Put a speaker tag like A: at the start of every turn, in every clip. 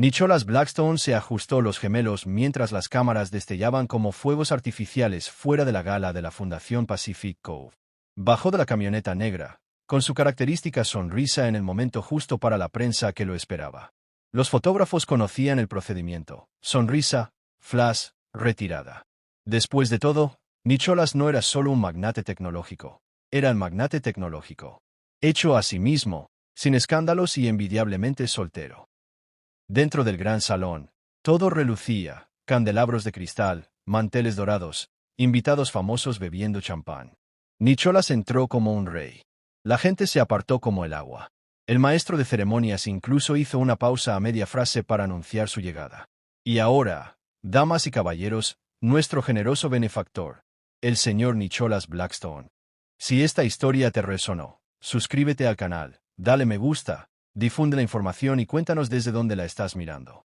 A: Nicholas Blackstone se ajustó los gemelos mientras las cámaras destellaban como fuegos artificiales fuera de la gala de la Fundación Pacific Cove. Bajó de la camioneta negra, con su característica sonrisa en el momento justo para la prensa que lo esperaba. Los fotógrafos conocían el procedimiento: sonrisa, flash, retirada. Después de todo, Nicholas no era solo un magnate tecnológico, era el magnate tecnológico. Hecho a sí mismo, sin escándalos y envidiablemente soltero. Dentro del gran salón, todo relucía: candelabros de cristal, manteles dorados, invitados famosos bebiendo champán. Nicholas entró como un rey. La gente se apartó como el agua. El maestro de ceremonias incluso hizo una pausa a media frase para anunciar su llegada. Y ahora, damas y caballeros, nuestro generoso benefactor, el señor Nicholas Blackstone. Si esta historia te resonó, suscríbete al canal, dale me gusta, difunde la información y cuéntanos desde dónde la estás mirando.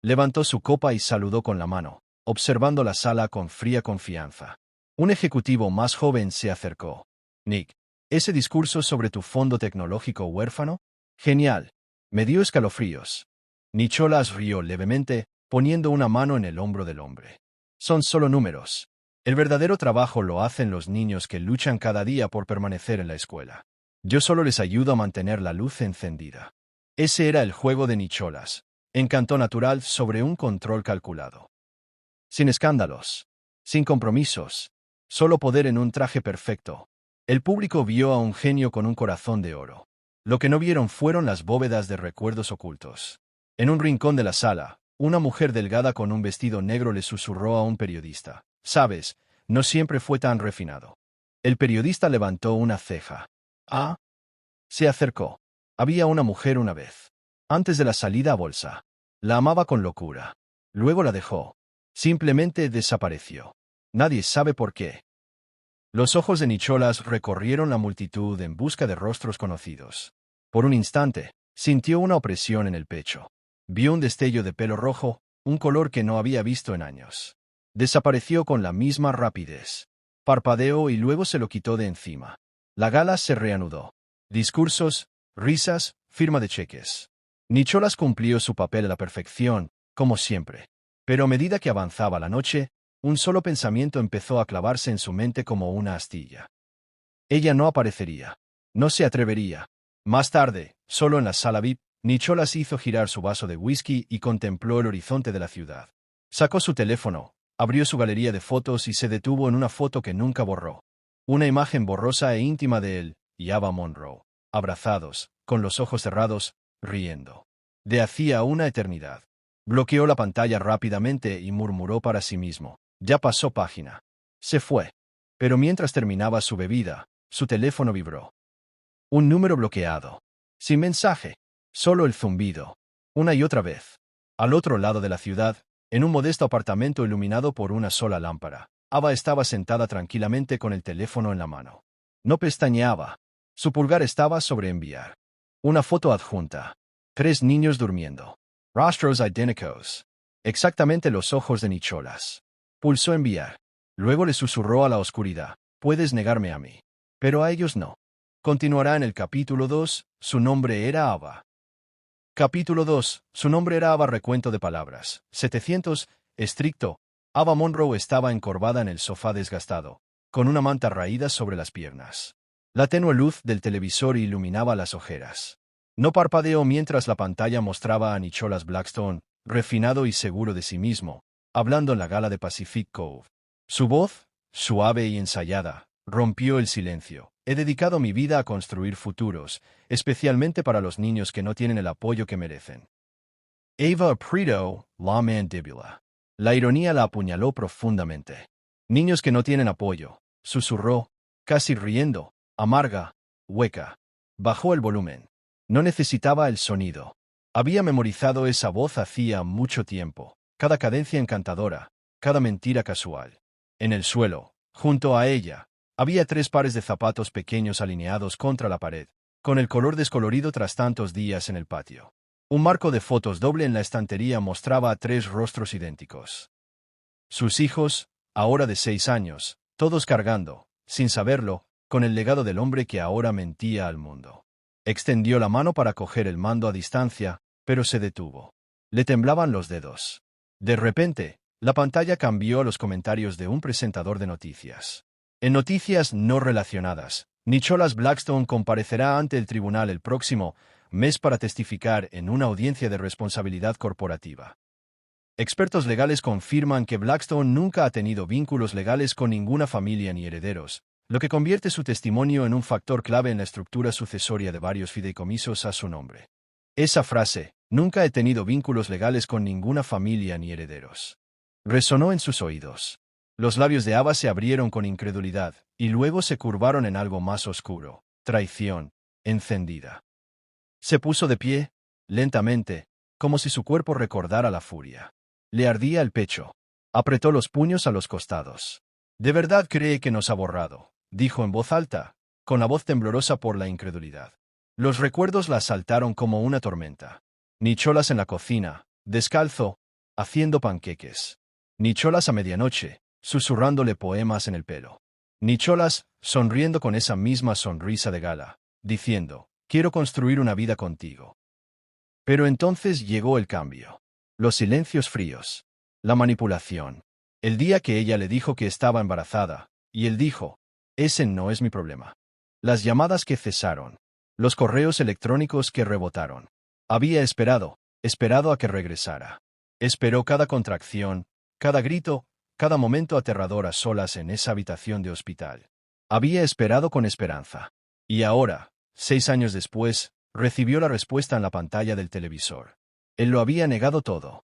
A: Levantó su copa y saludó con la mano, observando la sala con fría confianza. Un ejecutivo más joven se acercó. Nick, ¿ese discurso sobre tu fondo tecnológico huérfano? Genial. Me dio escalofríos. Nicholas rió levemente, poniendo una mano en el hombro del hombre. Son solo números. El verdadero trabajo lo hacen los niños que luchan cada día por permanecer en la escuela. Yo solo les ayudo a mantener la luz encendida. Ese era el juego de Nicholas. Encanto natural sobre un control calculado. Sin escándalos. Sin compromisos. Solo poder en un traje perfecto. El público vio a un genio con un corazón de oro. Lo que no vieron fueron las bóvedas de recuerdos ocultos. En un rincón de la sala, una mujer delgada con un vestido negro le susurró a un periodista: «Sabes, no siempre fue tan refinado». El periodista levantó una ceja. «Ah». Se acercó. Había una mujer una vez. Antes de la salida a bolsa. La amaba con locura. Luego la dejó. Simplemente desapareció. Nadie sabe por qué. Los ojos de Nicholas recorrieron la multitud en busca de rostros conocidos. Por un instante, sintió una opresión en el pecho. Vio un destello de pelo rojo, un color que no había visto en años. Desapareció con la misma rapidez. Parpadeó y luego se lo quitó de encima. La gala se reanudó. Discursos, risas, firma de cheques. Nicholas cumplió su papel a la perfección, como siempre. Pero a medida que avanzaba la noche, un solo pensamiento empezó a clavarse en su mente como una astilla. Ella no aparecería. No se atrevería. Más tarde, solo en la sala VIP, Nicholas hizo girar su vaso de whisky y contempló el horizonte de la ciudad. Sacó su teléfono, abrió su galería de fotos y se detuvo en una foto que nunca borró. Una imagen borrosa e íntima de él y Ava Monroe, abrazados, con los ojos cerrados, riendo. De hacía una eternidad. Bloqueó la pantalla rápidamente y murmuró para sí mismo: «Ya pasó página». Se fue. Pero mientras terminaba su bebida, su teléfono vibró. Un número bloqueado. Sin mensaje. Solo el zumbido. Una y otra vez. Al otro lado de la ciudad, en un modesto apartamento iluminado por una sola lámpara, Ava estaba sentada tranquilamente con el teléfono en la mano. No pestañeaba. Su pulgar estaba sobre enviar. Una foto adjunta. 3 niños durmiendo. Rostros idénticos. Exactamente los ojos de Nicholas. Pulsó enviar. Luego le susurró a la oscuridad: «Puedes negarme a mí». Pero a ellos no. Continuará en el capítulo 2, su nombre era Ava. Capítulo 2, su nombre era Ava. Recuento de palabras. 700, estricto. Ava Monroe estaba encorvada en el sofá desgastado, con una manta raída sobre las piernas. La tenue luz del televisor iluminaba las ojeras. No parpadeó mientras la pantalla mostraba a Nicholas Blackstone, refinado y seguro de sí mismo, hablando en la gala de Pacific Cove. Su voz, suave y ensayada, rompió el silencio. «He dedicado mi vida a construir futuros, especialmente para los niños que no tienen el apoyo que merecen». Ava apretó la mandíbula. La ironía la apuñaló profundamente. «Niños que no tienen apoyo», susurró, casi riendo, amarga, hueca. Bajó el volumen. No necesitaba el sonido. Había memorizado esa voz hacía mucho tiempo. Cada cadencia encantadora, cada mentira casual. En el suelo, junto a ella, había 3 pares de zapatos pequeños alineados contra la pared, con el color descolorido tras tantos días en el patio. Un marco de fotos doble en la estantería mostraba a 3 rostros idénticos. Sus hijos, ahora de 6 años, todos cargando, sin saberlo, con el legado del hombre que ahora mentía al mundo. Extendió la mano para coger el mando a distancia, pero se detuvo. Le temblaban los dedos. De repente, la pantalla cambió a los comentarios de un presentador de noticias. En noticias no relacionadas, Nicholas Blackstone comparecerá ante el tribunal el próximo mes para testificar en una audiencia de responsabilidad corporativa. Expertos legales confirman que Blackstone nunca ha tenido vínculos legales con ninguna familia ni herederos, lo que convierte su testimonio en un factor clave en la estructura sucesoria de varios fideicomisos a su nombre. Esa frase, nunca he tenido vínculos legales con ninguna familia ni herederos, resonó en sus oídos. Los labios de Ava se abrieron con incredulidad, y luego se curvaron en algo más oscuro, traición, encendida. Se puso de pie, lentamente, como si su cuerpo recordara la furia. Le ardía el pecho. Apretó los puños a los costados. «¿De verdad cree que nos ha borrado?», dijo en voz alta, con la voz temblorosa por la incredulidad. Los recuerdos la asaltaron como una tormenta. Nicholas en la cocina, descalzo, haciendo panqueques. Nicholas a medianoche, susurrándole poemas en el pelo. Nicholas, sonriendo con esa misma sonrisa de gala, diciendo, «Quiero construir una vida contigo». Pero entonces llegó el cambio. Los silencios fríos. La manipulación. El día que ella le dijo que estaba embarazada, y él dijo, «Ese no es mi problema». Las llamadas que cesaron. Los correos electrónicos que rebotaron. Había esperado a que regresara. Esperó cada contracción, cada grito, cada momento aterrador a solas en esa habitación de hospital. Había esperado con esperanza. Y ahora, 6 años después, recibió la respuesta en la pantalla del televisor. Él lo había negado todo.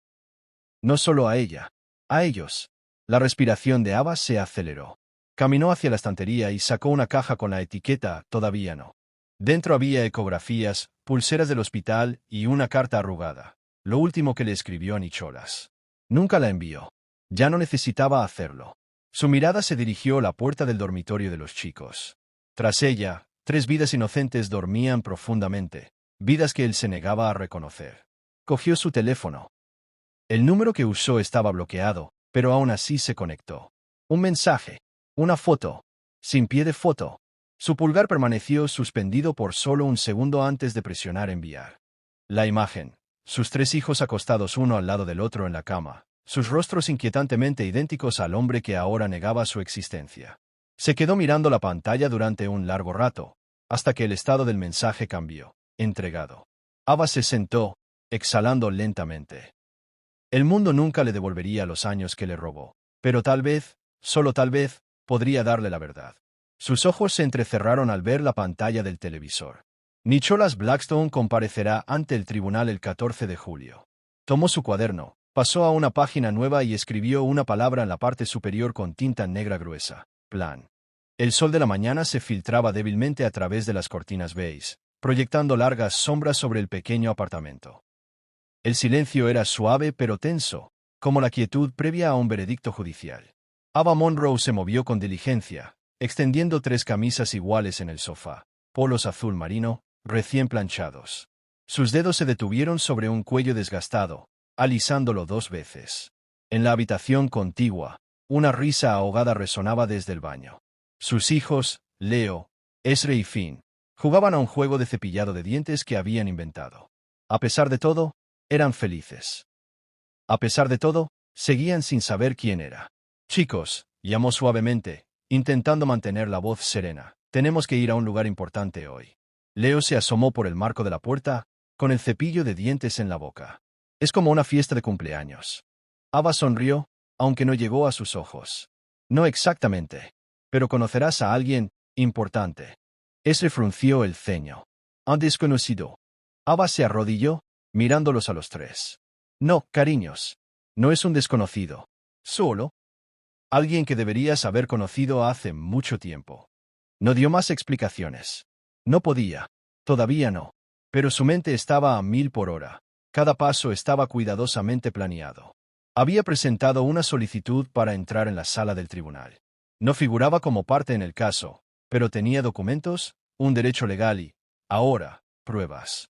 A: No solo a ella, a ellos. La respiración de Ava se aceleró. Caminó hacia la estantería y sacó una caja con la etiqueta «Todavía no». Dentro había ecografías, pulseras del hospital y una carta arrugada. Lo último que le escribió a Nicholas. Nunca la envió. Ya no necesitaba hacerlo. Su mirada se dirigió a la puerta del dormitorio de los chicos. Tras ella, 3 vidas inocentes dormían profundamente, vidas que él se negaba a reconocer. Cogió su teléfono. El número que usó estaba bloqueado, pero aún así se conectó. Un mensaje. Una foto. Sin pie de foto. Su pulgar permaneció suspendido por solo un segundo antes de presionar enviar. La imagen. Sus 3 hijos acostados uno al lado del otro en la cama, sus rostros inquietantemente idénticos al hombre que ahora negaba su existencia. Se quedó mirando la pantalla durante un largo rato, hasta que el estado del mensaje cambió. Entregado. Ava se sentó, exhalando lentamente. El mundo nunca le devolvería los años que le robó, pero tal vez, solo tal vez, podría darle la verdad. Sus ojos se entrecerraron al ver la pantalla del televisor. Nicholas Blackstone comparecerá ante el tribunal el 14 de julio. Tomó su cuaderno, pasó a una página nueva y escribió una palabra en la parte superior con tinta negra gruesa. Plan. El sol de la mañana se filtraba débilmente a través de las cortinas beige, proyectando largas sombras sobre el pequeño apartamento. El silencio era suave pero tenso, como la quietud previa a un veredicto judicial. Ava Monroe se movió con diligencia, extendiendo 3 camisas iguales en el sofá, polos azul marino, recién planchados. Sus dedos se detuvieron sobre un cuello desgastado, alisándolo 2 veces. En la habitación contigua, una risa ahogada resonaba desde el baño. Sus hijos, Leo, Ezra y Finn, jugaban a un juego de cepillado de dientes que habían inventado. A pesar de todo, eran felices. A pesar de todo, seguían sin saber quién era. «Chicos», llamó suavemente, intentando mantener la voz serena, «tenemos que ir a un lugar importante hoy». Leo se asomó por el marco de la puerta, con el cepillo de dientes en la boca. «Es como una fiesta de cumpleaños». Ava sonrió, aunque no llegó a sus ojos. «No exactamente. Pero conocerás a alguien importante». Ese frunció el ceño. «Un desconocido». Ava se arrodilló, mirándolos a los 3. «No, cariños. No es un desconocido. Solo alguien que deberías haber conocido hace mucho tiempo». No dio más explicaciones. No podía. Todavía no. Pero su mente estaba a 1000 por hora. Cada paso estaba cuidadosamente planeado. Había presentado una solicitud para entrar en la sala del tribunal. No figuraba como parte en el caso, pero tenía documentos, un derecho legal y, ahora, pruebas.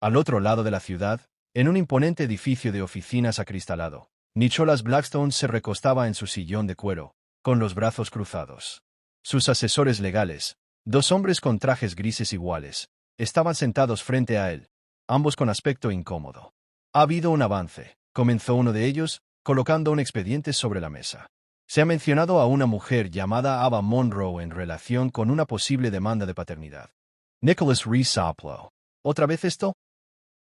A: Al otro lado de la ciudad, en un imponente edificio de oficinas acristalado, Nicholas Blackstone se recostaba en su sillón de cuero, con los brazos cruzados. Sus asesores legales, 2 hombres con trajes grises iguales, estaban sentados frente a él, ambos con aspecto incómodo. Ha habido un avance, comenzó uno de ellos, colocando un expediente sobre la mesa. Se ha mencionado a una mujer llamada Ava Monroe en relación con una posible demanda de paternidad. Nicholas Reese Saplow. ¿Otra vez esto?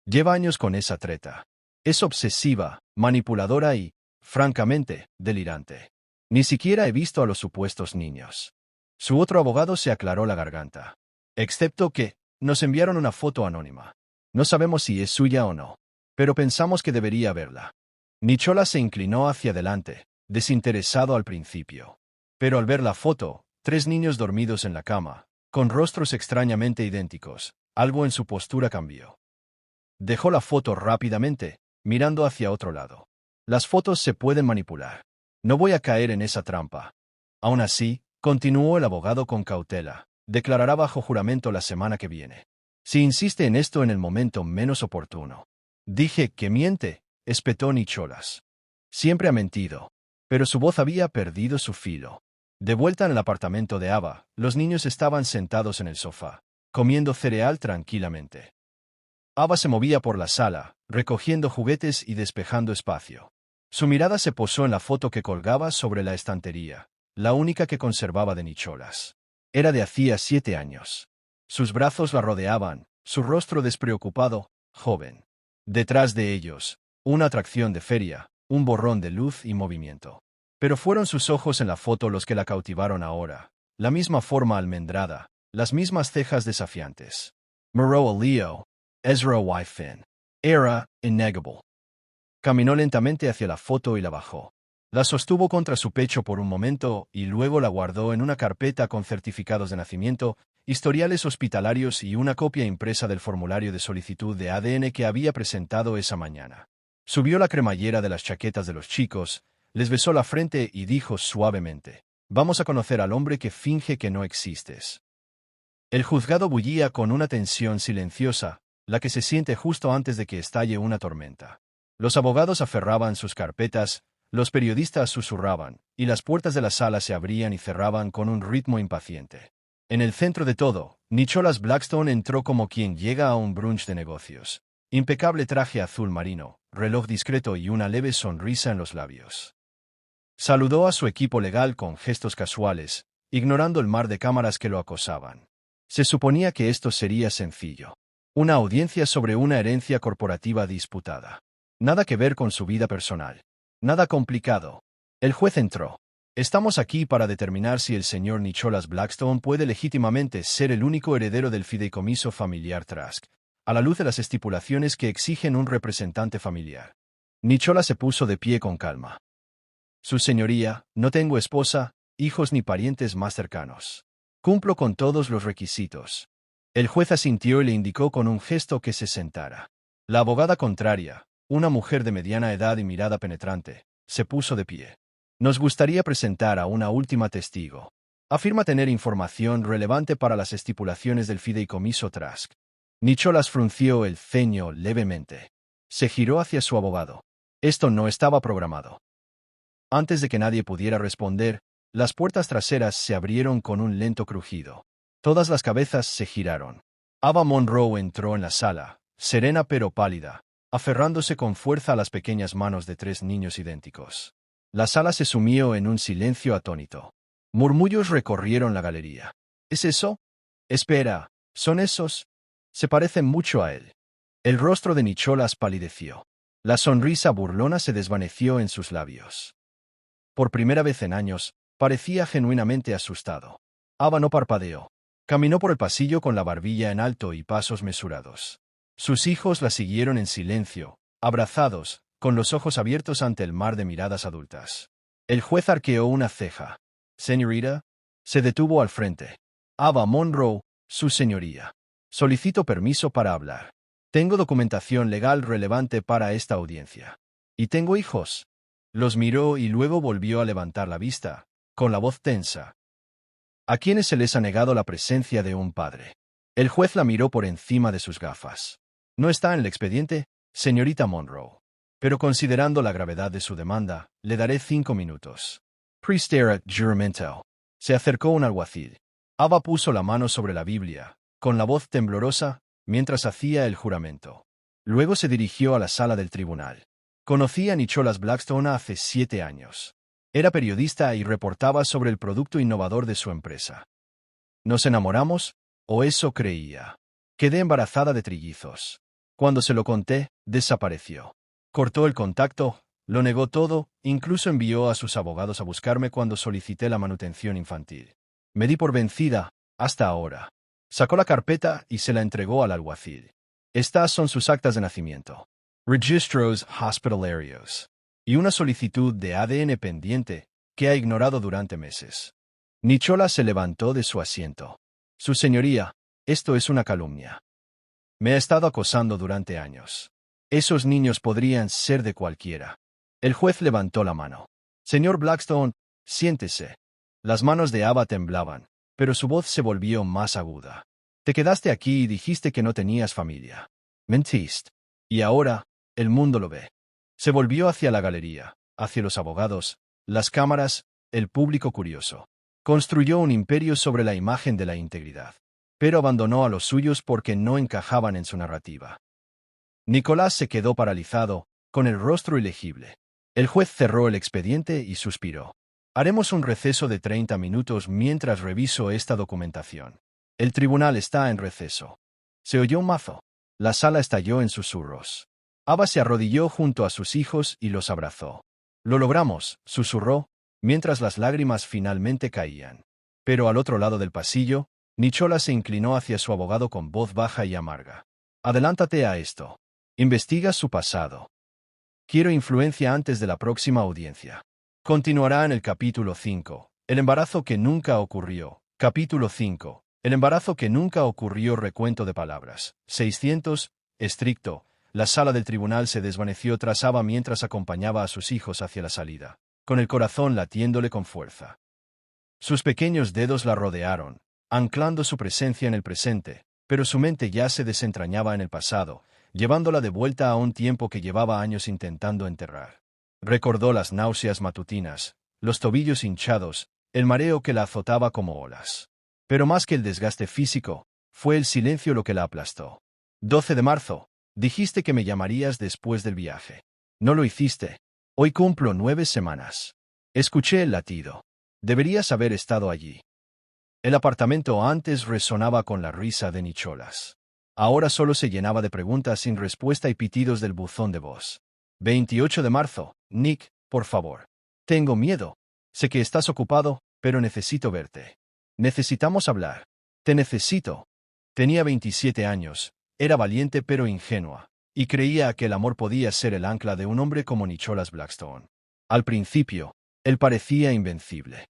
A: Lleva años con esa treta. Es obsesiva, manipuladora y, francamente, delirante. Ni siquiera he visto a los supuestos niños. Su otro abogado se aclaró la garganta. Excepto que, nos enviaron una foto anónima. No sabemos si es suya o no, pero pensamos que debería verla. Nicholas se inclinó hacia adelante, desinteresado al principio. Pero al ver la foto, 3 niños dormidos en la cama, con rostros extrañamente idénticos, algo en su postura cambió. Dejó la foto rápidamente, mirando hacia otro lado. Las fotos se pueden manipular. No voy a caer en esa trampa. Aún así, continuó el abogado con cautela, declarará bajo juramento la semana que viene. Si insiste en esto en el momento menos oportuno. Dije que miente, espetó Nicholas. Siempre ha mentido. Pero su voz había perdido su filo. De vuelta en el apartamento de Ava, los niños estaban sentados en el sofá, comiendo cereal tranquilamente. Ava se movía por la sala, recogiendo juguetes y despejando espacio. Su mirada se posó en la foto que colgaba sobre la estantería, la única que conservaba de Nicholas. Era de hacía 7 años. Sus brazos la rodeaban, su rostro despreocupado, joven. Detrás de ellos, una atracción de feria, un borrón de luz y movimiento. Pero fueron sus ojos en la foto los que la cautivaron ahora, la misma forma almendrada, las mismas cejas desafiantes. Moreau Leo, Ezra Y. Finn. Era innegable. Caminó lentamente hacia la foto y la bajó. La sostuvo contra su pecho por un momento y luego la guardó en una carpeta con certificados de nacimiento, historiales hospitalarios y una copia impresa del formulario de solicitud de ADN que había presentado esa mañana. Subió la cremallera de las chaquetas de los chicos, les besó la frente y dijo suavemente: «Vamos a conocer al hombre que finge que no existes». El juzgado bullía con una tensión silenciosa, la que se siente justo antes de que estalle una tormenta. Los abogados aferraban sus carpetas, los periodistas susurraban, y las puertas de la sala se abrían y cerraban con un ritmo impaciente. En el centro de todo, Nicholas Blackstone entró como quien llega a un brunch de negocios. Impecable traje azul marino, reloj discreto y una leve sonrisa en los labios. Saludó a su equipo legal con gestos casuales, ignorando el mar de cámaras que lo acosaban. Se suponía que esto sería sencillo. Una audiencia sobre una herencia corporativa disputada. Nada que ver con su vida personal. Nada complicado. El juez entró. Estamos aquí para determinar si el señor Nicholas Blackstone puede legítimamente ser el único heredero del fideicomiso familiar Trask, a la luz de las estipulaciones que exigen un representante familiar. Nicholas se puso de pie con calma. Su señoría, no tengo esposa, hijos ni parientes más cercanos. Cumplo con todos los requisitos. El juez asintió y le indicó con un gesto que se sentara. La abogada contraria, una mujer de mediana edad y mirada penetrante, se puso de pie. Nos gustaría presentar a una última testigo. Afirma tener información relevante para las estipulaciones del fideicomiso Trask. Nicholas frunció el ceño levemente. Se giró hacia su abogado. Esto no estaba programado. Antes de que nadie pudiera responder, las puertas traseras se abrieron con un lento crujido. Todas las cabezas se giraron. Ava Monroe entró en la sala, serena pero pálida, aferrándose con fuerza a las pequeñas manos de 3 niños idénticos. La sala se sumió en un silencio atónito. Murmullos recorrieron la galería. ¿Es eso? Espera, ¿son esos? Se parecen mucho a él. El rostro de Nicholas palideció. La sonrisa burlona se desvaneció en sus labios. Por primera vez en años, parecía genuinamente asustado. Ava no parpadeó. Caminó por el pasillo con la barbilla en alto y pasos mesurados. Sus hijos la siguieron en silencio, abrazados, con los ojos abiertos ante el mar de miradas adultas. El juez arqueó una ceja. «Señorita», se detuvo al frente. «Ava Monroe, su señoría. Solicito permiso para hablar. Tengo documentación legal relevante para esta audiencia. ¿Y tengo hijos?» Los miró y luego volvió a levantar la vista, con la voz tensa. ¿A quiénes se les ha negado la presencia de un padre? El juez la miró por encima de sus gafas. No está en el expediente, señorita Monroe. Pero considerando la gravedad de su demanda, le daré 5 minutos. Priestera juramento. Se acercó un alguacil. Ava puso la mano sobre la Biblia, con la voz temblorosa, mientras hacía el juramento. Luego se dirigió a la sala del tribunal. Conocí a Nicholas Blackstone hace 7 años. Era periodista y reportaba sobre el producto innovador de su empresa. ¿Nos enamoramos? O eso creía. Quedé embarazada de trillizos. Cuando se lo conté, desapareció. Cortó el contacto, lo negó todo, incluso envió a sus abogados a buscarme cuando solicité la manutención infantil. Me di por vencida, hasta ahora. Sacó la carpeta y se la entregó al alguacil. Estas son sus actas de nacimiento. Registros hospitalarios. Y una solicitud de ADN pendiente que ha ignorado durante meses. Nicholas se levantó de su asiento. Su señoría, esto es una calumnia. Me ha estado acosando durante años. Esos niños podrían ser de cualquiera. El juez levantó la mano. Señor Blackstone, siéntese. Las manos de Ava temblaban, pero su voz se volvió más aguda. Te quedaste aquí y dijiste que no tenías familia. Mentiste. Y ahora, el mundo lo ve. Se volvió hacia la galería, hacia los abogados, las cámaras, el público curioso. Construyó un imperio sobre la imagen de la integridad, pero abandonó a los suyos porque no encajaban en su narrativa. Nicolás se quedó paralizado, con el rostro ilegible. El juez cerró el expediente y suspiró. Haremos un receso de 30 minutos mientras reviso esta documentación. El tribunal está en receso. Se oyó un mazo. La sala estalló en susurros. Ava se arrodilló junto a sus hijos y los abrazó. Lo logramos, susurró, mientras las lágrimas finalmente caían. Pero al otro lado del pasillo, Nicholas se inclinó hacia su abogado con voz baja y amarga. Adelántate a esto. Investiga su pasado. Quiero influencia antes de la próxima audiencia. Continuará en el capítulo 5. El embarazo que nunca ocurrió. Capítulo 5. El embarazo que nunca ocurrió. Recuento de palabras. 600. Estricto. La sala del tribunal se desvaneció tras Ava mientras acompañaba a sus hijos hacia la salida, con el corazón latiéndole con fuerza. Sus pequeños dedos la rodearon, anclando su presencia en el presente, pero su mente ya se desentrañaba en el pasado, llevándola de vuelta a un tiempo que llevaba años intentando enterrar. Recordó las náuseas matutinas, los tobillos hinchados, el mareo que la azotaba como olas. Pero más que el desgaste físico, fue el silencio lo que la aplastó. 12 de marzo. Dijiste que me llamarías después del viaje. No lo hiciste. Hoy cumplo 9 semanas. Escuché el latido. Deberías haber estado allí. El apartamento antes resonaba con la risa de Nicholas. Ahora solo se llenaba de preguntas sin respuesta y pitidos del buzón de voz. 28 de marzo. Nick, por favor. Tengo miedo. Sé que estás ocupado, pero necesito verte. Necesitamos hablar. Te necesito. Tenía 27 años. Era valiente pero ingenua, y creía que el amor podía ser el ancla de un hombre como Nicholas Blackstone. Al principio, él parecía invencible.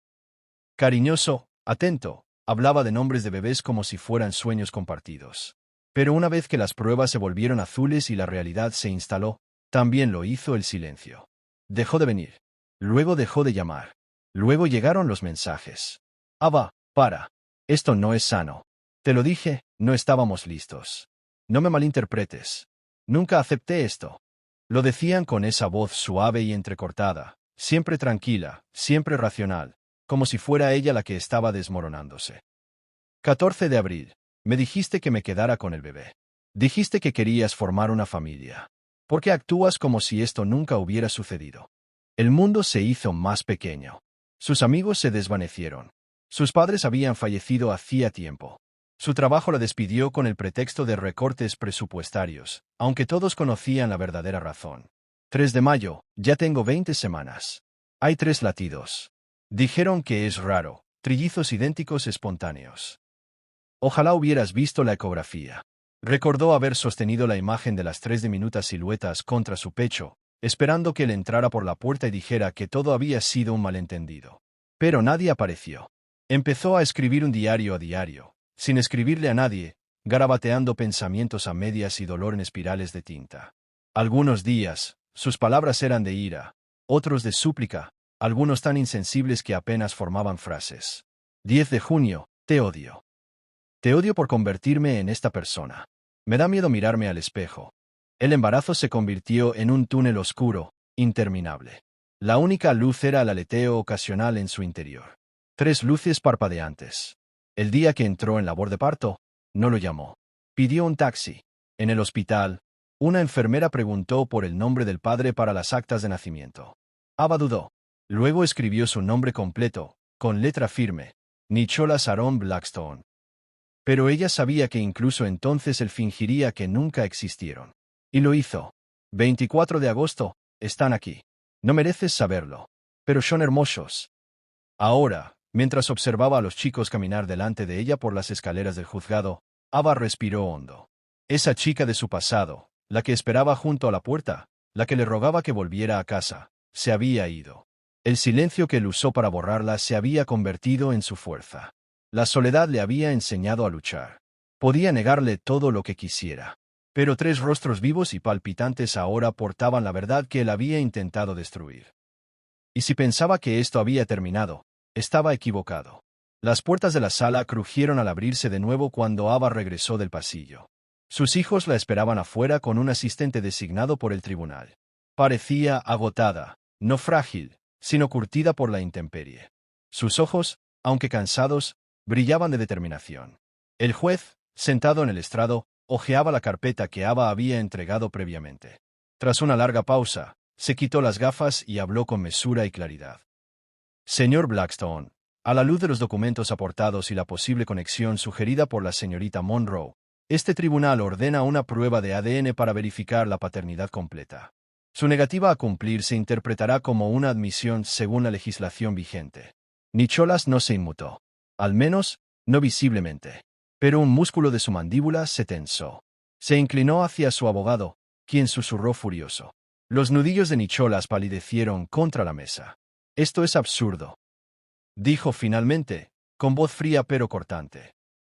A: Cariñoso, atento, hablaba de nombres de bebés como si fueran sueños compartidos. Pero una vez que las pruebas se volvieron azules y la realidad se instaló, también lo hizo el silencio. Dejó de venir. Luego dejó de llamar. Luego llegaron los mensajes. Ava, para. Esto no es sano. Te lo dije, no estábamos listos. No me malinterpretes. Nunca acepté esto. Lo decían con esa voz suave y entrecortada, siempre tranquila, siempre racional, como si fuera ella la que estaba desmoronándose. 14 de abril. Me dijiste que me quedara con el bebé. Dijiste que querías formar una familia. ¿Por qué actúas como si esto nunca hubiera sucedido? El mundo se hizo más pequeño. Sus amigos se desvanecieron. Sus padres habían fallecido hacía tiempo. Su trabajo la despidió con el pretexto de recortes presupuestarios, aunque todos conocían la verdadera razón. 3 de mayo, ya tengo 20 semanas. Hay 3 latidos. Dijeron que es raro, trillizos idénticos espontáneos. Ojalá hubieras visto la ecografía. Recordó haber sostenido la imagen de las 3 diminutas siluetas contra su pecho, esperando que él entrara por la puerta y dijera que todo había sido un malentendido. Pero nadie apareció. Empezó a escribir un diario a diario, sin escribirle a nadie, garabateando pensamientos a medias y dolor en espirales de tinta. Algunos días, sus palabras eran de ira, otros de súplica, algunos tan insensibles que apenas formaban frases. 10 de junio, te odio. Te odio por convertirme en esta persona. Me da miedo mirarme al espejo. El embarazo se convirtió en un túnel oscuro, interminable. La única luz era el aleteo ocasional en su interior. 3 luces parpadeantes. El día que entró en labor de parto, no lo llamó. Pidió un taxi. En el hospital, Una enfermera preguntó por el nombre del padre para las actas de nacimiento. Ava dudó. Luego escribió su nombre completo, con letra firme, Nicholas Aaron Blackstone. Pero ella sabía que incluso entonces él fingiría que nunca existieron. Y lo hizo. 24 de agosto, están aquí. No mereces saberlo. Pero son hermosos. Ahora, mientras observaba a los chicos caminar delante de ella por las escaleras del juzgado, Ava respiró hondo. Esa chica de su pasado, la que esperaba junto a la puerta, la que le rogaba que volviera a casa, se había ido. El silencio que él usó para borrarla se había convertido en su fuerza. La soledad le había enseñado a luchar. Podía negarle todo lo que quisiera. Pero 3 rostros vivos y palpitantes ahora portaban la verdad que él había intentado destruir. Y si pensaba que esto había terminado, estaba equivocado. Las puertas de la sala crujieron al abrirse de nuevo cuando Ava regresó del pasillo. Sus hijos la esperaban afuera con un asistente designado por el tribunal. Parecía agotada, no frágil, sino curtida por la intemperie. Sus ojos, aunque cansados, brillaban de determinación. El juez, sentado en el estrado, hojeaba la carpeta que Ava había entregado previamente. Tras una larga pausa, se quitó las gafas y habló con mesura y claridad. Señor Blackstone, a la luz de los documentos aportados y la posible conexión sugerida por la señorita Monroe, este tribunal ordena una prueba de ADN para verificar la paternidad completa. Su negativa a cumplir se interpretará como una admisión según la legislación vigente. Nicholas no se inmutó. Al menos, no visiblemente. Pero un músculo de su mandíbula se tensó. Se inclinó hacia su abogado, quien susurró furioso. Los nudillos de Nicholas palidecieron contra la mesa. Esto es absurdo. Dijo finalmente, con voz fría pero cortante.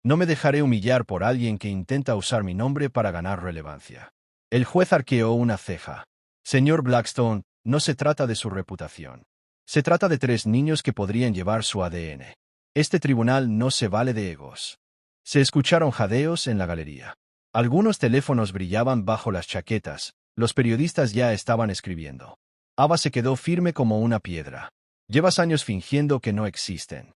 A: No me dejaré humillar por alguien que intenta usar mi nombre para ganar relevancia. El juez arqueó una ceja. Señor Blackstone, no se trata de su reputación. Se trata de 3 niños que podrían llevar su ADN. Este tribunal no se vale de egos. Se escucharon jadeos en la galería. Algunos teléfonos brillaban bajo las chaquetas, los periodistas ya estaban escribiendo. Ava se quedó firme como una piedra. Llevas años fingiendo que no existen.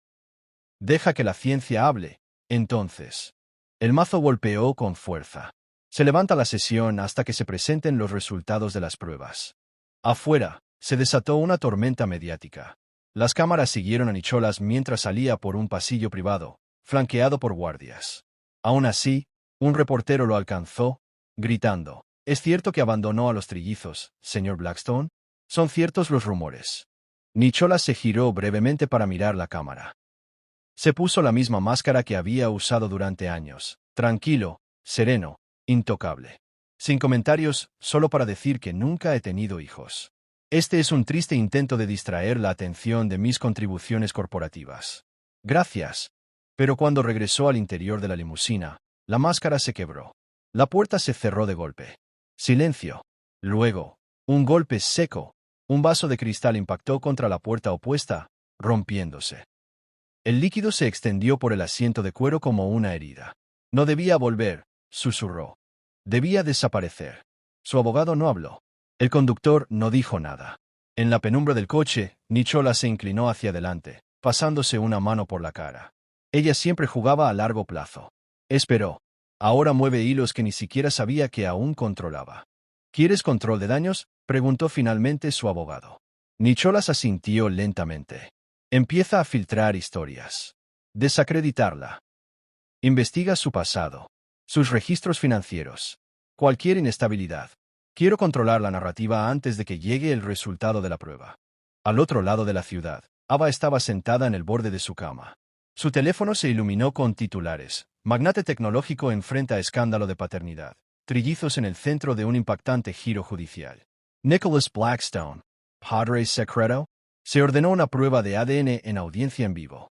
A: Deja que la ciencia hable, entonces. El mazo golpeó con fuerza. Se levanta la sesión hasta que se presenten los resultados de las pruebas. Afuera, se desató una tormenta mediática. Las cámaras siguieron a Nicholas mientras salía por un pasillo privado, flanqueado por guardias. Aún así, un reportero lo alcanzó, gritando: ¿Es cierto que abandonó a los trillizos, señor Blackstone? Son ciertos los rumores. Nicholas se giró brevemente para mirar la cámara. Se puso la misma máscara que había usado durante años, tranquilo, sereno, intocable. Sin comentarios, solo para decir que nunca he tenido hijos. Este es un triste intento de distraer la atención de mis contribuciones corporativas. Gracias. Pero cuando regresó al interior de la limusina, la máscara se quebró. La puerta se cerró de golpe. Silencio. Luego, un golpe seco. Un vaso de cristal impactó contra la puerta opuesta, rompiéndose. El líquido se extendió por el asiento de cuero como una herida. No debía volver, susurró. Debía desaparecer. Su abogado no habló. El conductor no dijo nada. En la penumbra del coche, Nicholas se inclinó hacia adelante, pasándose una mano por la cara. Ella siempre jugaba a largo plazo. Esperó. Ahora mueve hilos que ni siquiera sabía que aún controlaba. ¿Quieres control de daños?, preguntó finalmente su abogado. Nicholas asintió lentamente. Empieza a filtrar historias. Desacreditarla. Investiga su pasado. Sus registros financieros. Cualquier inestabilidad. Quiero controlar la narrativa antes de que llegue el resultado de la prueba. Al otro lado de la ciudad, Ava estaba sentada en el borde de su cama. Su teléfono se iluminó con titulares. Magnate tecnológico enfrenta escándalo de paternidad. Trillizos en el centro de un impactante giro judicial. Nicholas Blackstone, padre secreto, se ordenó una prueba de ADN en audiencia en vivo.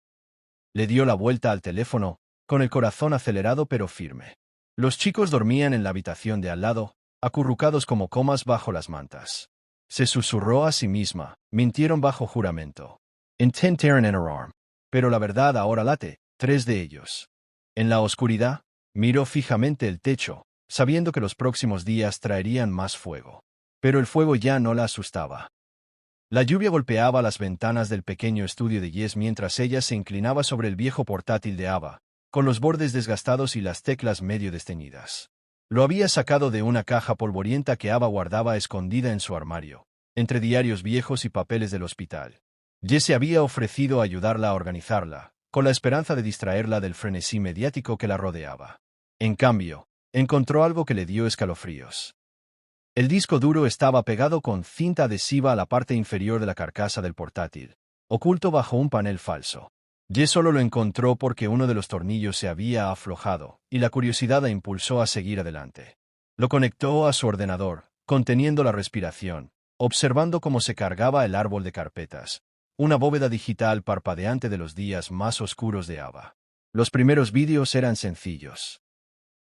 A: Le dio la vuelta al teléfono, con el corazón acelerado pero firme. Los chicos dormían en la habitación de al lado, acurrucados como comas bajo las mantas. Se susurró a sí misma, mintieron bajo juramento. Intentaron enterrar. Pero la verdad ahora late, 3 de ellos. En la oscuridad, miró fijamente el techo, sabiendo que los próximos días traerían más fuego. Pero el fuego ya no la asustaba. La lluvia golpeaba las ventanas del pequeño estudio de Jess mientras ella se inclinaba sobre el viejo portátil de Ava, con los bordes desgastados y las teclas medio desteñidas. Lo había sacado de una caja polvorienta que Ava guardaba escondida en su armario, entre diarios viejos y papeles del hospital. Jesse había ofrecido ayudarla a organizarla, con la esperanza de distraerla del frenesí mediático que la rodeaba. En cambio, encontró algo que le dio escalofríos. El disco duro estaba pegado con cinta adhesiva a la parte inferior de la carcasa del portátil, oculto bajo un panel falso. Jess solo lo encontró porque uno de los tornillos se había aflojado, y la curiosidad la impulsó a seguir adelante. Lo conectó a su ordenador, conteniendo la respiración, observando cómo se cargaba el árbol de carpetas, una bóveda digital parpadeante de los días más oscuros de Ava. Los primeros vídeos eran sencillos.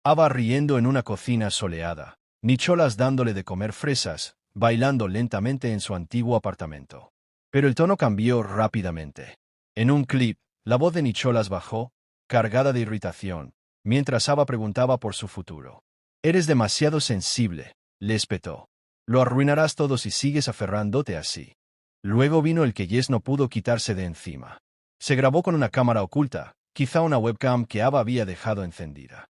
A: Ava riendo en una cocina soleada, Nicholas dándole de comer fresas, bailando lentamente en su antiguo apartamento. Pero el tono cambió rápidamente. En un clip, la voz de Nicholas bajó, cargada de irritación, mientras Ava preguntaba por su futuro. «Eres demasiado sensible», le espetó. «Lo arruinarás todo si sigues aferrándote así». Luego vino el que Jess no pudo quitarse de encima. Se grabó con una cámara oculta, quizá una webcam que Ava había dejado encendida.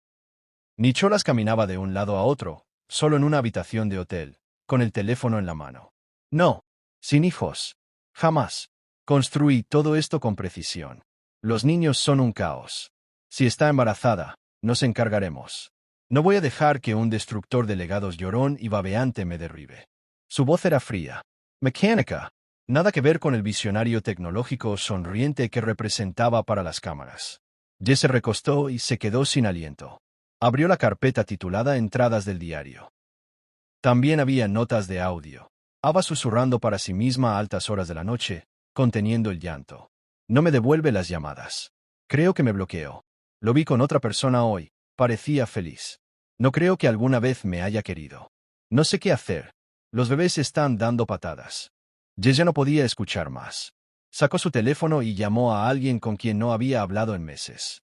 A: Nicholas caminaba de un lado a otro, solo en una habitación de hotel, con el teléfono en la mano. «No, sin hijos. Jamás. Construí todo esto con precisión. Los niños son un caos. Si está embarazada, nos encargaremos. No voy a dejar que un destructor de legados llorón y babeante me derribe». Su voz era fría, mecánica, nada que ver con el visionario tecnológico sonriente que representaba para las cámaras. Jess se recostó y se quedó sin aliento. Abrió la carpeta titulada Entradas del diario. También había notas de audio. Ava susurrando para sí misma a altas horas de la noche, conteniendo el llanto. «No me devuelve las llamadas. Creo que me bloqueó. Lo vi con otra persona hoy. Parecía feliz. No creo que alguna vez me haya querido. No sé qué hacer. Los bebés están dando patadas». Jess ya no podía escuchar más. Sacó su teléfono y llamó a alguien con quien no había hablado en meses.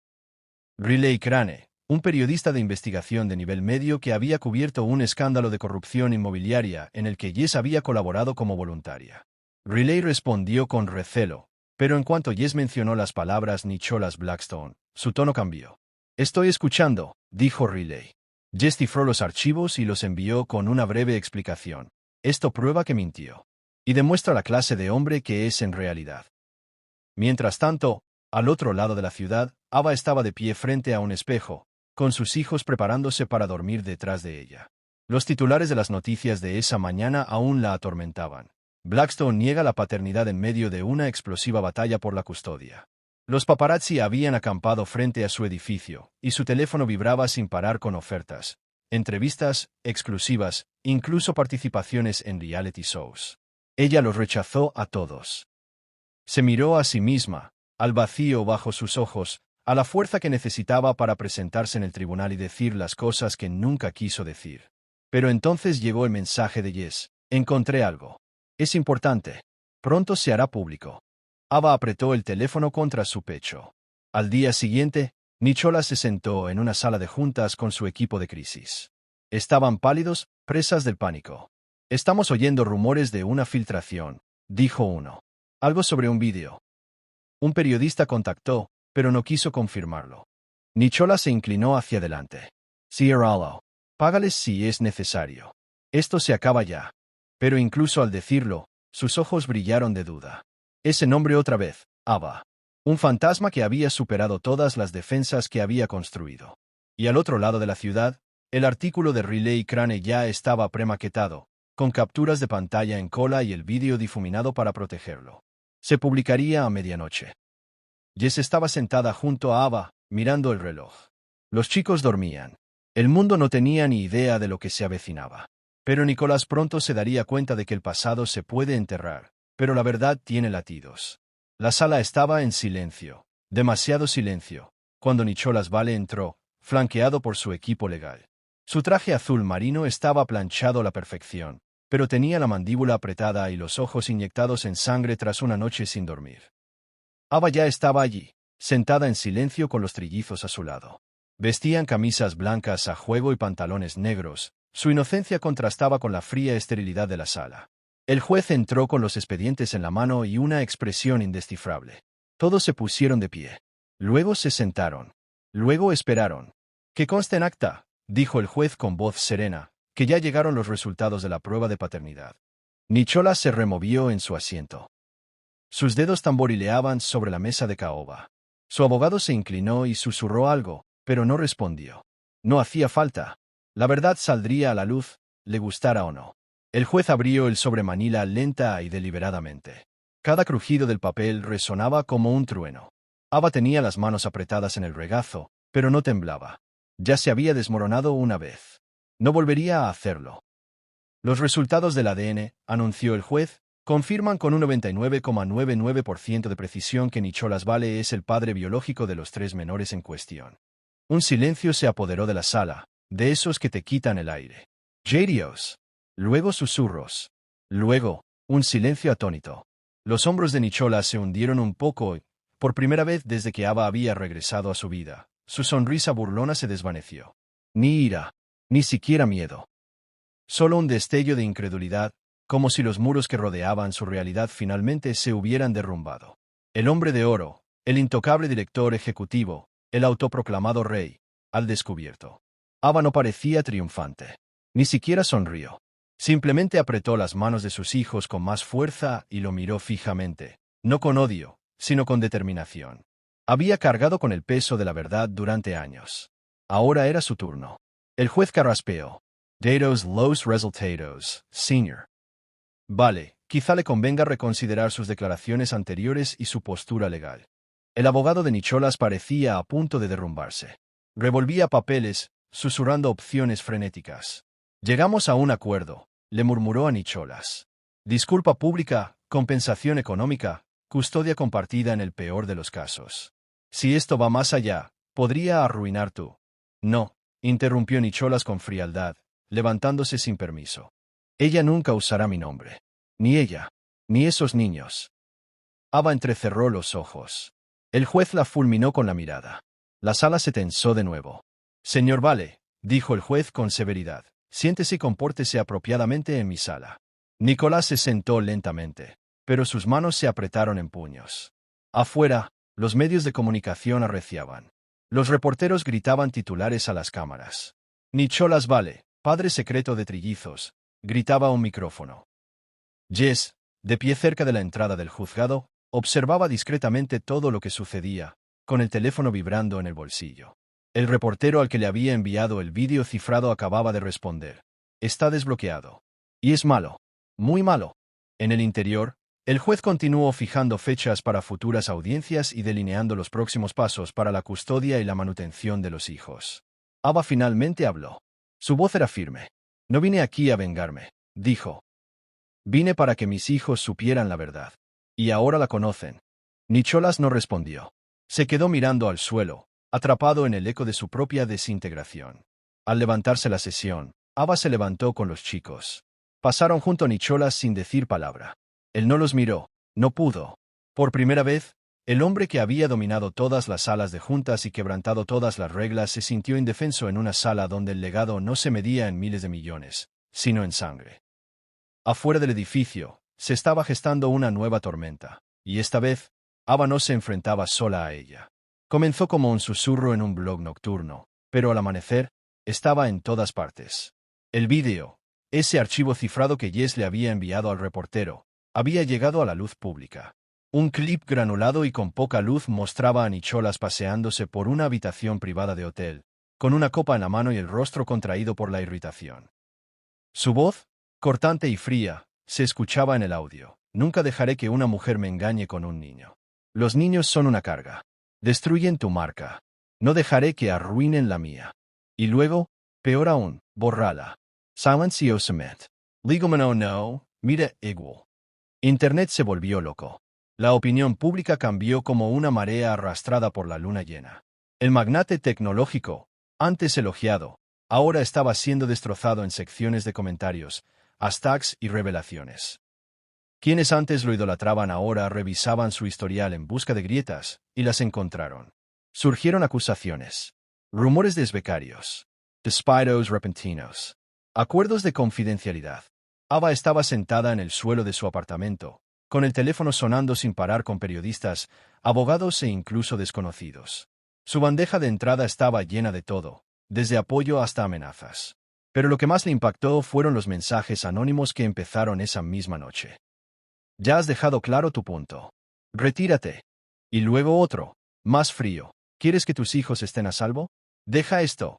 A: Riley Crane, un periodista de investigación de nivel medio que había cubierto un escándalo de corrupción inmobiliaria en el que Jess había colaborado como voluntaria. Riley respondió con recelo, pero en cuanto Jess mencionó las palabras Nicholas Blackstone, su tono cambió. «Estoy escuchando», dijo Riley. Jess cifró los archivos y los envió con una breve explicación. «Esto prueba que mintió. Y demuestra la clase de hombre que es en realidad». Mientras tanto, al otro lado de la ciudad, Ava estaba de pie frente a un espejo, con sus hijos preparándose para dormir detrás de ella. Los titulares de las noticias de esa mañana aún la atormentaban. Blackstone niega la paternidad en medio de una explosiva batalla por la custodia. Los paparazzi habían acampado frente a su edificio, y su teléfono vibraba sin parar con ofertas, entrevistas, exclusivas, incluso participaciones en reality shows. Ella los rechazó a todos. Se miró a sí misma, al vacío bajo sus ojos, a la fuerza que necesitaba para presentarse en el tribunal y decir las cosas que nunca quiso decir. Pero entonces llegó el mensaje de Jess. «Encontré algo. Es importante. Pronto se hará público». Ava apretó el teléfono contra su pecho. Al día siguiente, Nicholas se sentó en una sala de juntas con su equipo de crisis. Estaban pálidos, presas del pánico. «Estamos oyendo rumores de una filtración», dijo uno. «Algo sobre un vídeo». Un periodista contactó, pero no quiso confirmarlo. Nicholas se inclinó hacia adelante. «Ciarallo. Págales si es necesario. Esto se acaba ya». Pero incluso al decirlo, sus ojos brillaron de duda. Ese nombre otra vez, Ava. Un fantasma que había superado todas las defensas que había construido. Y al otro lado de la ciudad, el artículo de Riley Crane ya estaba premaquetado, con capturas de pantalla en cola y el vídeo difuminado para protegerlo. Se publicaría a medianoche. Jess estaba sentada junto a Ava, mirando el reloj. Los chicos dormían. El mundo no tenía ni idea de lo que se avecinaba. Pero Nicholas pronto se daría cuenta de que el pasado se puede enterrar, pero la verdad tiene latidos. La sala estaba en silencio, demasiado silencio, cuando Nicholas Vale entró, flanqueado por su equipo legal. Su traje azul marino estaba planchado a la perfección, pero tenía la mandíbula apretada y los ojos inyectados en sangre tras una noche sin dormir. Ava ya estaba allí, sentada en silencio con los trillizos a su lado. Vestían camisas blancas a juego y pantalones negros. Su inocencia contrastaba con la fría esterilidad de la sala. El juez entró con los expedientes en la mano y una expresión indescifrable. Todos se pusieron de pie. Luego se sentaron. Luego esperaron. «Que conste en acta», dijo el juez con voz serena, que ya llegaron los resultados de la prueba de paternidad. Nicholas se removió en su asiento. Sus dedos tamborileaban sobre la mesa de caoba. Su abogado se inclinó y susurró algo, pero no respondió. No hacía falta. La verdad saldría a la luz, le gustara o no. El juez abrió el sobremanila lenta y deliberadamente. Cada crujido del papel resonaba como un trueno. Ava tenía las manos apretadas en el regazo, pero no temblaba. Ya se había desmoronado una vez. No volvería a hacerlo. Los resultados del ADN, anunció el juez, confirman con un 99,99% de precisión que Nicholas Vale es el padre biológico de los 3 menores en cuestión. Un silencio se apoderó de la sala, de esos que te quitan el aire. ¡Dios! Luego susurros. Luego, un silencio atónito. Los hombros de Nicholas se hundieron un poco y, por primera vez desde que Ava había regresado a su vida, su sonrisa burlona se desvaneció. Ni ira, ni siquiera miedo. Solo un destello de incredulidad, como si los muros que rodeaban su realidad finalmente se hubieran derrumbado. El hombre de oro, el intocable director ejecutivo, el autoproclamado rey, al descubierto. Ava no parecía triunfante. Ni siquiera sonrió. Simplemente apretó las manos de sus hijos con más fuerza y lo miró fijamente, no con odio, sino con determinación. Había cargado con el peso de la verdad durante años. Ahora era su turno. El juez carraspeó. Datos los resultados, señor. Vale, quizá le convenga reconsiderar sus declaraciones anteriores y su postura legal. El abogado de Nicholas parecía a punto de derrumbarse. Revolvía papeles, susurrando opciones frenéticas. Llegamos a un acuerdo, le murmuró a Nicholas. Disculpa pública, compensación económica, custodia compartida en el peor de los casos. Si esto va más allá, podría arruinar tú. No, interrumpió Nicholas con frialdad, levantándose sin permiso. Ella nunca usará mi nombre. Ni ella, ni esos niños. Ava entrecerró los ojos. El juez la fulminó con la mirada. La sala se tensó de nuevo. Señor Vale, dijo el juez con severidad, siéntese y compórtese apropiadamente en mi sala. Nicolás se sentó lentamente, pero sus manos se apretaron en puños. Afuera, los medios de comunicación arreciaban. Los reporteros gritaban titulares a las cámaras. Nicholas Vale, padre secreto de trillizos, gritaba un micrófono. Jess, de pie cerca de la entrada del juzgado, observaba discretamente todo lo que sucedía, con el teléfono vibrando en el bolsillo. El reportero al que le había enviado el vídeo cifrado acababa de responder. Está desbloqueado. Y es malo. Muy malo. En el interior, el juez continuó fijando fechas para futuras audiencias y delineando los próximos pasos para la custodia y la manutención de los hijos. Ava finalmente habló. Su voz era firme. No vine aquí a vengarme, dijo. Vine para que mis hijos supieran la verdad. Y ahora la conocen. Nicholas no respondió. Se quedó mirando al suelo, atrapado en el eco de su propia desintegración. Al levantarse la sesión, Ava se levantó con los chicos. Pasaron junto a Nicholas sin decir palabra. Él no los miró, no pudo. Por primera vez, el hombre que había dominado todas las salas de juntas y quebrantado todas las reglas se sintió indefenso en una sala donde el legado no se medía en miles de millones, sino en sangre. Afuera del edificio, se estaba gestando una nueva tormenta, y esta vez, Ava no se enfrentaba sola a ella. Comenzó como un susurro en un blog nocturno, pero al amanecer, estaba en todas partes. El vídeo, ese archivo cifrado que Jess le había enviado al reportero, había llegado a la luz pública. Un clip granulado y con poca luz mostraba a Nicholas paseándose por una habitación privada de hotel, con una copa en la mano y el rostro contraído por la irritación. Su voz, cortante y fría, se escuchaba en el audio. Nunca dejaré que una mujer me engañe con un niño. Los niños son una carga. Destruyen tu marca. No dejaré que arruinen la mía. Y luego, peor aún, borrala. Silenciosamente. Lígame no, mira igual. Internet se volvió loco. La opinión pública cambió como una marea arrastrada por la luna llena. El magnate tecnológico, antes elogiado, ahora estaba siendo destrozado en secciones de comentarios, hashtags y revelaciones. Quienes antes lo idolatraban ahora revisaban su historial en busca de grietas, y las encontraron. Surgieron acusaciones, rumores de becarios, despidos repentinos, acuerdos de confidencialidad. Ava estaba sentada en el suelo de su apartamento, con el teléfono sonando sin parar con periodistas, abogados e incluso desconocidos. Su bandeja de entrada estaba llena de todo, desde apoyo hasta amenazas. Pero lo que más le impactó fueron los mensajes anónimos que empezaron esa misma noche. Ya has dejado claro tu punto. Retírate. Y luego otro, más frío. ¿Quieres que tus hijos estén a salvo? Deja esto.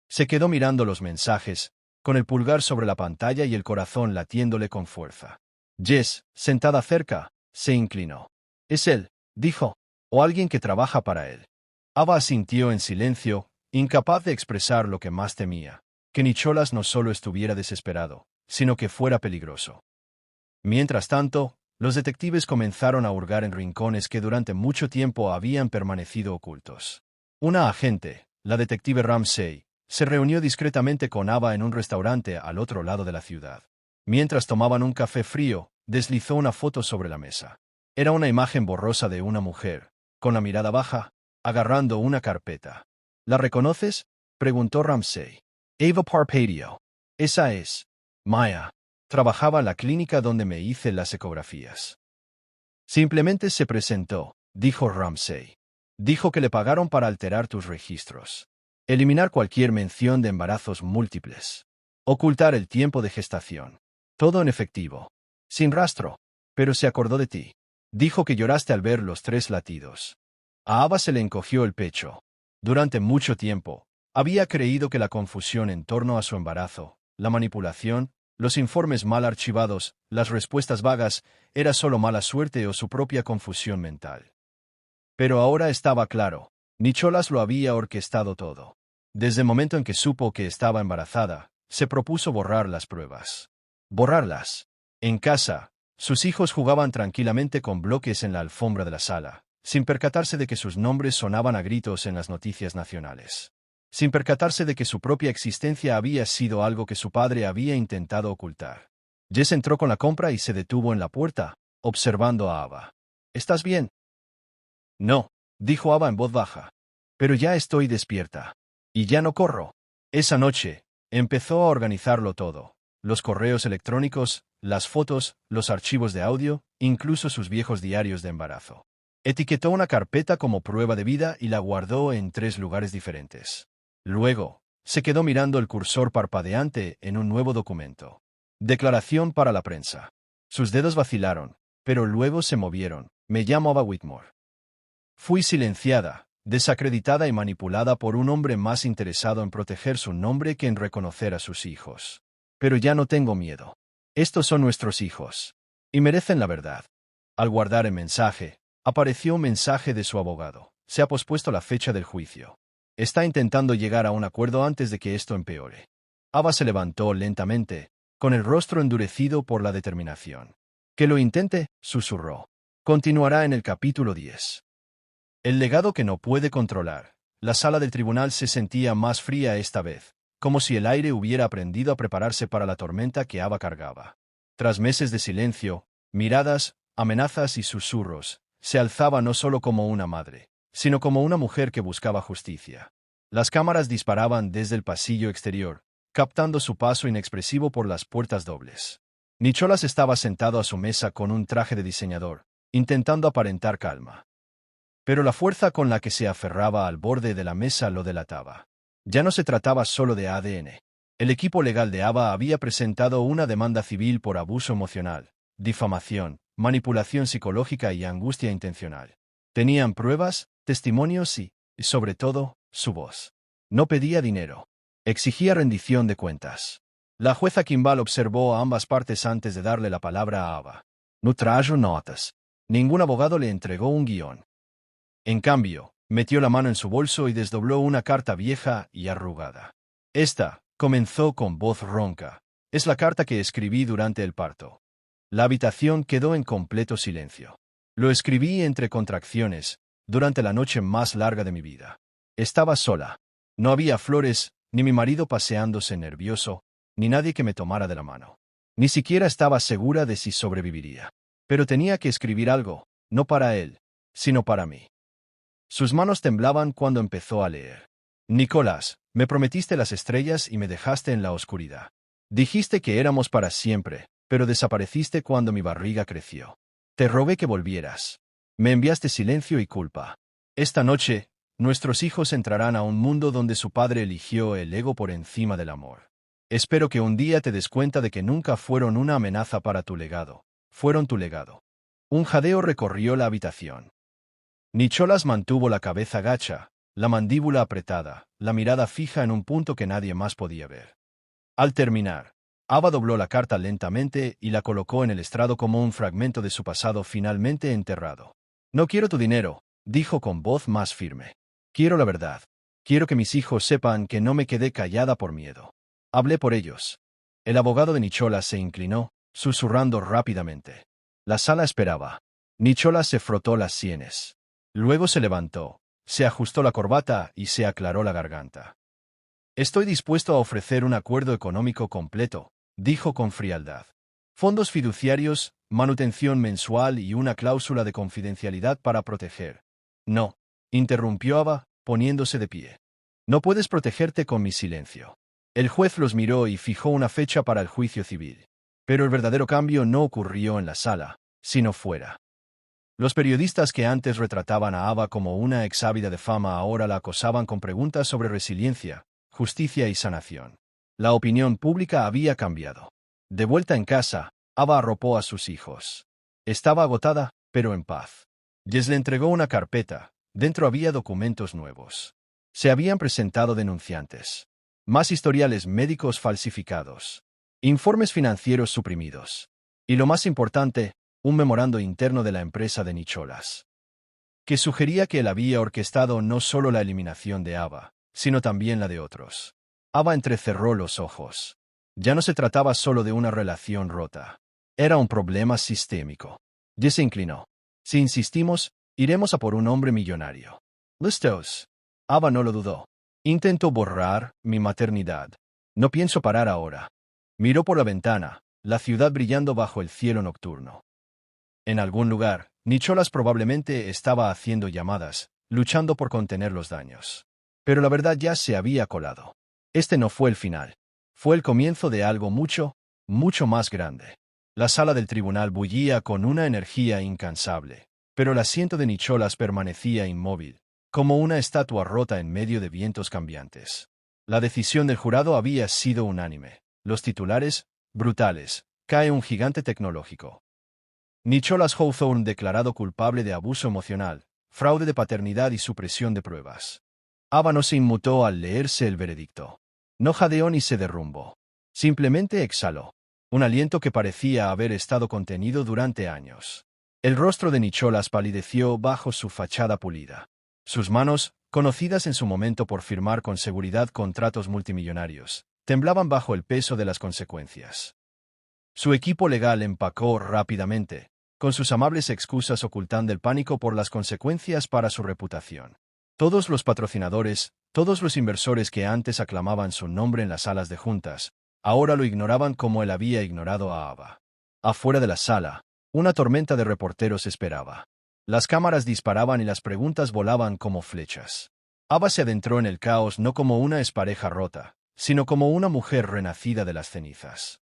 A: Se quedó mirando los mensajes, con el pulgar sobre la pantalla y el corazón latiéndole con fuerza. Jess, sentada cerca, se inclinó. Es él, dijo, o alguien que trabaja para él. Ava asintió en silencio, incapaz de expresar lo que más temía, que Nicholas no solo estuviera desesperado, sino que fuera peligroso. Mientras tanto, los detectives comenzaron a hurgar en rincones que durante mucho tiempo habían permanecido ocultos. Una agente, la detective Ramsey, se reunió discretamente con Ava en un restaurante al otro lado de la ciudad. Mientras tomaban un café frío, deslizó una foto sobre la mesa. Era una imagen borrosa de una mujer, con la mirada baja, agarrando una carpeta. ¿La reconoces?, preguntó Ramsey. Ava Parpadio. Esa es. Maya. Trabajaba en la clínica donde me hice las ecografías. Simplemente se presentó, dijo Ramsey. Dijo que le pagaron para alterar tus registros. Eliminar cualquier mención de embarazos múltiples. Ocultar el tiempo de gestación. Todo en efectivo. Sin rastro. Pero se acordó de ti. Dijo que lloraste al ver los 3 latidos. A Ava se le encogió el pecho. Durante mucho tiempo, había creído que la confusión en torno a su embarazo, la manipulación, los informes mal archivados, las respuestas vagas, era solo mala suerte o su propia confusión mental. Pero ahora estaba claro. Nicholas lo había orquestado todo. Desde el momento en que supo que estaba embarazada, se propuso borrar las pruebas. Borrarlas. En casa, sus hijos jugaban tranquilamente con bloques en la alfombra de la sala, sin percatarse de que sus nombres sonaban a gritos en las noticias nacionales. Sin percatarse de que su propia existencia había sido algo que su padre había intentado ocultar. Jess entró con la compra y se detuvo en la puerta, observando a Ava. ¿Estás bien? No, dijo Ava en voz baja. Pero ya estoy despierta. Y ya no corro. Esa noche, empezó a organizarlo todo. Los correos electrónicos, las fotos, los archivos de audio, incluso sus viejos diarios de embarazo. Etiquetó una carpeta como prueba de vida y la guardó en 3 lugares diferentes. Luego, se quedó mirando el cursor parpadeante en un nuevo documento. Declaración para la prensa. Sus dedos vacilaron, pero luego se movieron. Me llamo Ava Whitmore. Fui silenciada, desacreditada y manipulada por un hombre más interesado en proteger su nombre que en reconocer a sus hijos. Pero ya no tengo miedo. Estos son nuestros hijos. Y merecen la verdad. Al guardar el mensaje, apareció un mensaje de su abogado. Se ha pospuesto la fecha del juicio. Está intentando llegar a un acuerdo antes de que esto empeore. Ava se levantó lentamente, con el rostro endurecido por la determinación. Que lo intente, susurró. Continuará en el capítulo 10. El legado que no puede controlar. La sala del tribunal se sentía más fría esta vez, como si el aire hubiera aprendido a prepararse para la tormenta que Ava cargaba. Tras meses de silencio, miradas, amenazas y susurros, se alzaba no solo como una madre, sino como una mujer que buscaba justicia. Las cámaras disparaban desde el pasillo exterior, captando su paso inexpresivo por las puertas dobles. Nicholas estaba sentado a su mesa con un traje de diseñador, intentando aparentar calma. Pero la fuerza con la que se aferraba al borde de la mesa lo delataba. Ya no se trataba solo de ADN. El equipo legal de Ava había presentado una demanda civil por abuso emocional, difamación, manipulación psicológica y angustia intencional. Tenían pruebas, testimonios y, sobre todo, su voz. No pedía dinero. Exigía rendición de cuentas. La jueza Kimball observó a ambas partes antes de darle la palabra a Ava. No trajo notas. Ningún abogado le entregó un guión. En cambio, metió la mano en su bolso y desdobló una carta vieja y arrugada. Esta, comenzó con voz ronca, es la carta que escribí durante el parto. La habitación quedó en completo silencio. Lo escribí entre contracciones, durante la noche más larga de mi vida. Estaba sola. No había flores, ni mi marido paseándose nervioso, ni nadie que me tomara de la mano. Ni siquiera estaba segura de si sobreviviría. Pero tenía que escribir algo, no para él, sino para mí. Sus manos temblaban cuando empezó a leer. Nicholas, me prometiste las estrellas y me dejaste en la oscuridad. Dijiste que éramos para siempre, pero desapareciste cuando mi barriga creció. Te rogué que volvieras. Me enviaste silencio y culpa. Esta noche, Nuestros hijos entrarán a un mundo donde su padre eligió el ego por encima del amor. Espero que un día te des cuenta de que nunca fueron una amenaza para tu legado. Fueron tu legado. Un jadeo recorrió la habitación. Nicholas mantuvo la cabeza gacha, la mandíbula apretada, la mirada fija en un punto que nadie más podía ver. Al terminar, Ava dobló la carta lentamente y la colocó en el estrado como un fragmento de su pasado finalmente enterrado. No quiero tu dinero, dijo con voz más firme. Quiero la verdad. Quiero que mis hijos sepan que no me quedé callada por miedo. Hablé por ellos. El abogado de Nicholas se inclinó, susurrando rápidamente. La sala esperaba. Nicholas se frotó las sienes. Luego se levantó, se ajustó la corbata y se aclaró la garganta. Estoy dispuesto a ofrecer un acuerdo económico completo, dijo con frialdad. Fondos fiduciarios, manutención mensual y una cláusula de confidencialidad para proteger. No, interrumpió Ava, poniéndose de pie. No puedes protegerte con mi silencio. El juez los miró y fijó una fecha para el juicio civil. Pero el verdadero cambio no ocurrió en la sala, sino fuera. Los periodistas que antes retrataban a Ava como una exávida de fama ahora la acosaban con preguntas sobre resiliencia, justicia y sanación. La opinión pública había cambiado. De vuelta en casa, Ava arropó a sus hijos. Estaba agotada, pero en paz. Jess le entregó una carpeta. Dentro había documentos nuevos. Se habían presentado denunciantes. Más historiales médicos falsificados. Informes financieros suprimidos. Y lo más importante, un memorando interno de la empresa de Nicholas, que sugería que él había orquestado no solo la eliminación de Ava, sino también la de otros. Ava entrecerró los ojos. Ya no se trataba solo de una relación rota. Era un problema sistémico. Jess se inclinó. Si insistimos, iremos a por un hombre millonario. ¿Listos? Ava no lo dudó. Intento borrar mi maternidad. No pienso parar ahora. Miró por la ventana, la ciudad brillando bajo el cielo nocturno. En algún lugar, Nicholas probablemente estaba haciendo llamadas, luchando por contener los daños. Pero la verdad ya se había colado. Este no fue el final. Fue el comienzo de algo mucho, mucho más grande. La sala del tribunal bullía con una energía incansable, pero el asiento de Nicholas permanecía inmóvil, como una estatua rota en medio de vientos cambiantes. La decisión del jurado había sido unánime. Los titulares, brutales, cae un gigante tecnológico. Nicholas Hawthorne declarado culpable de abuso emocional, fraude de paternidad y supresión de pruebas. Ava no se inmutó al leerse el veredicto. No jadeó ni se derrumbó. Simplemente exhaló. Un aliento que parecía haber estado contenido durante años. El rostro de Nicholas palideció bajo su fachada pulida. Sus manos, conocidas en su momento por firmar con seguridad contratos multimillonarios, temblaban bajo el peso de las consecuencias. Su equipo legal empacó rápidamente, con sus amables excusas ocultando el pánico por las consecuencias para su reputación. Todos los patrocinadores, todos los inversores que antes aclamaban su nombre en las salas de juntas, ahora lo ignoraban como él había ignorado a Ava. Afuera de la sala, una tormenta de reporteros esperaba. Las cámaras disparaban y las preguntas volaban como flechas. Ava se adentró en el caos no como una expareja rota, sino como una mujer renacida de las cenizas.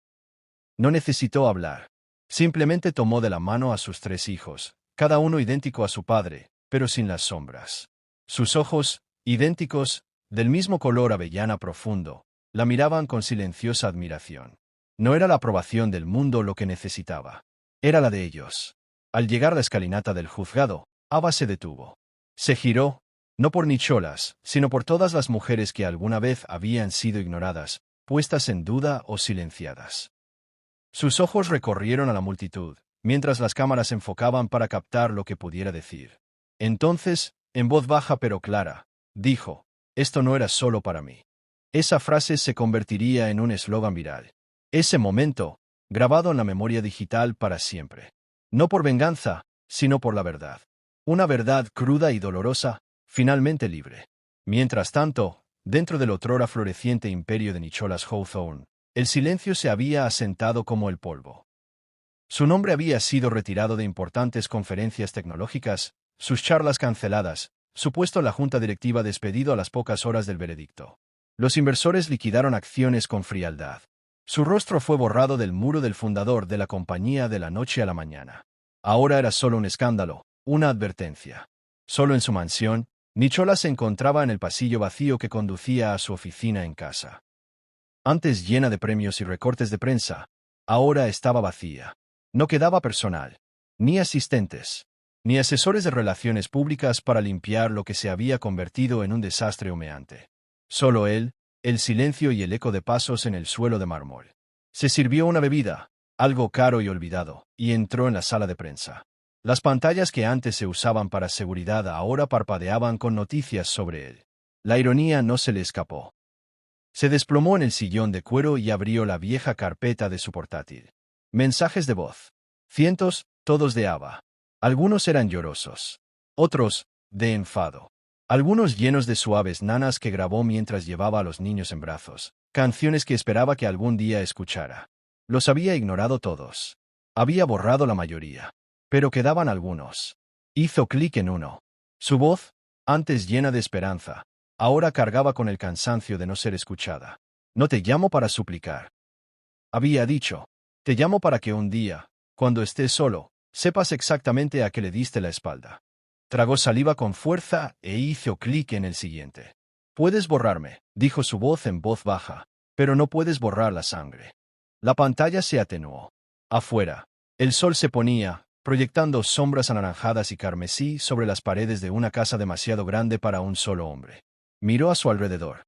A: No necesitó hablar. Simplemente tomó de la mano a sus 3 hijos, cada uno idéntico a su padre, pero sin las sombras. Sus ojos, idénticos, del mismo color avellana profundo, la miraban con silenciosa admiración. No era la aprobación del mundo lo que necesitaba. Era la de ellos. Al llegar a la escalinata del juzgado, Ava se detuvo. Se giró, no por Nicholas, sino por todas las mujeres que alguna vez habían sido ignoradas, puestas en duda o silenciadas. Sus ojos recorrieron a la multitud, mientras las cámaras enfocaban para captar lo que pudiera decir. Entonces, en voz baja pero clara, dijo, «Esto no era solo para mí». Esa frase se convertiría en un eslogan viral. Ese momento, grabado en la memoria digital para siempre. No por venganza, sino por la verdad. Una verdad cruda y dolorosa, finalmente libre. Mientras tanto, dentro del otrora floreciente imperio de Nicholas Hawthorne, el silencio se había asentado como el polvo. Su nombre había sido retirado de importantes conferencias tecnológicas, sus charlas canceladas, su puesto en la junta directiva despedido a las pocas horas del veredicto. Los inversores liquidaron acciones con frialdad. Su rostro fue borrado del muro del fundador de la compañía de la noche a la mañana. Ahora era solo un escándalo, una advertencia. Solo en su mansión, Nichola se encontraba en el pasillo vacío que conducía a su oficina en casa. Antes llena de premios y recortes de prensa, ahora estaba vacía. No quedaba personal, ni asistentes, ni asesores de relaciones públicas para limpiar lo que se había convertido en un desastre humeante. Solo él, el silencio y el eco de pasos en el suelo de mármol. Se sirvió una bebida, algo caro y olvidado, y entró en la sala de prensa. Las pantallas que antes se usaban para seguridad ahora parpadeaban con noticias sobre él. La ironía no se le escapó. Se desplomó en el sillón de cuero y abrió la vieja carpeta de su portátil. Mensajes de voz. Cientos, todos de Ava. Algunos eran llorosos. Otros, de enfado. Algunos llenos de suaves nanas que grabó mientras llevaba a los niños en brazos. Canciones que esperaba que algún día escuchara. Los había ignorado todos. Había borrado la mayoría. Pero quedaban algunos. Hizo clic en uno. Su voz, antes llena de esperanza, ahora cargaba con el cansancio de no ser escuchada. No te llamo para suplicar. Había dicho. Te llamo para que un día, cuando estés solo, sepas exactamente a qué le diste la espalda. Tragó saliva con fuerza e hizo clic en el siguiente. Puedes borrarme, dijo su voz en voz baja, pero no puedes borrar la sangre. La pantalla se atenuó. Afuera, el sol se ponía, proyectando sombras anaranjadas y carmesí sobre las paredes de una casa demasiado grande para un solo hombre. Miró a su alrededor.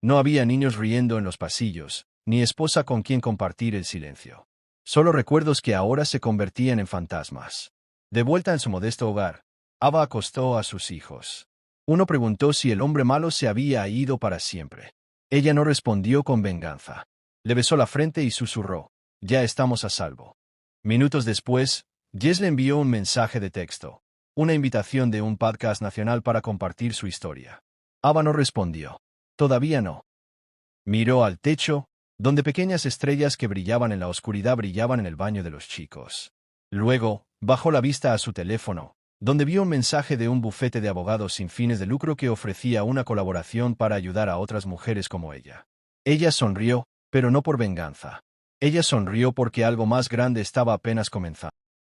A: No había niños riendo en los pasillos, ni esposa con quien compartir el silencio. Solo recuerdos que ahora se convertían en fantasmas. De vuelta en su modesto hogar, Ava acostó a sus hijos. Uno preguntó si el hombre malo se había ido para siempre. Ella no respondió con venganza. Le besó la frente y susurró, «Ya estamos a salvo». Minutos después, Jess le envió un mensaje de texto, una invitación de un podcast nacional para compartir su historia. Ava no respondió. Todavía no. Miró al techo, donde pequeñas estrellas que brillaban en la oscuridad brillaban en el baño de los chicos. Luego, bajó la vista a su teléfono, donde vio un mensaje de un bufete de abogados sin fines de lucro que ofrecía una colaboración para ayudar a otras mujeres como ella. Ella sonrió, pero no por venganza. Ella sonrió porque algo más grande estaba apenas comenzando.